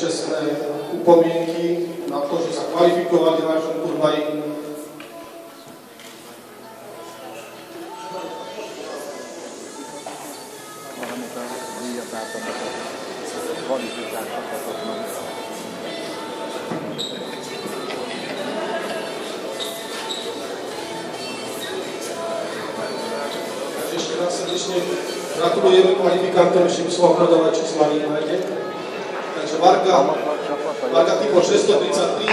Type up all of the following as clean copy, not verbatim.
čestné upomienky na to, že sa kvalifikovali na našom turnaji. Ešte raz srdečne gratulujeme kvalifikantom, ešte by som vám podávať čísla vyhľadne. Takže Varga typo 633,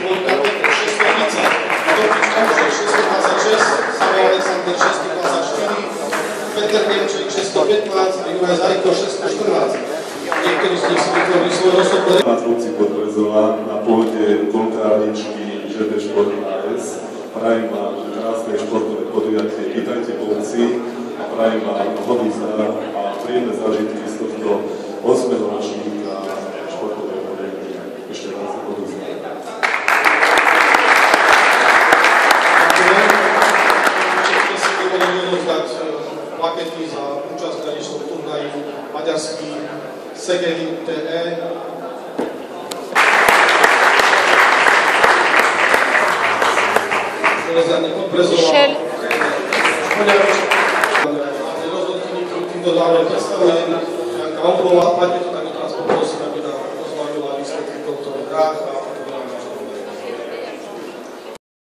Vojka typo 630, Topič Kamžek 626, Sava Aleksandr 624, Peter Nemček 615 a Juraj Zajko 614. Niektorí z nich si vytvorili svoje osobné. Matúci Podbrezová na pôde kolkárničky ŽD Šport AS. Prajem vám, že krásne športové podujatie, vítajte po obci a prajem vám hodný zdar a príjemné zážitky z tohto 8. ročníka športového podujatí. Ešte raz hodný zdar. Všetky si dovolili rozdať plakety za účasť na dnešnom turnaji maďarský Szegedi TE. Rozhodne Podbrezová. Rozhodky týmto dále predstavujem. Janka Ombrová, platie to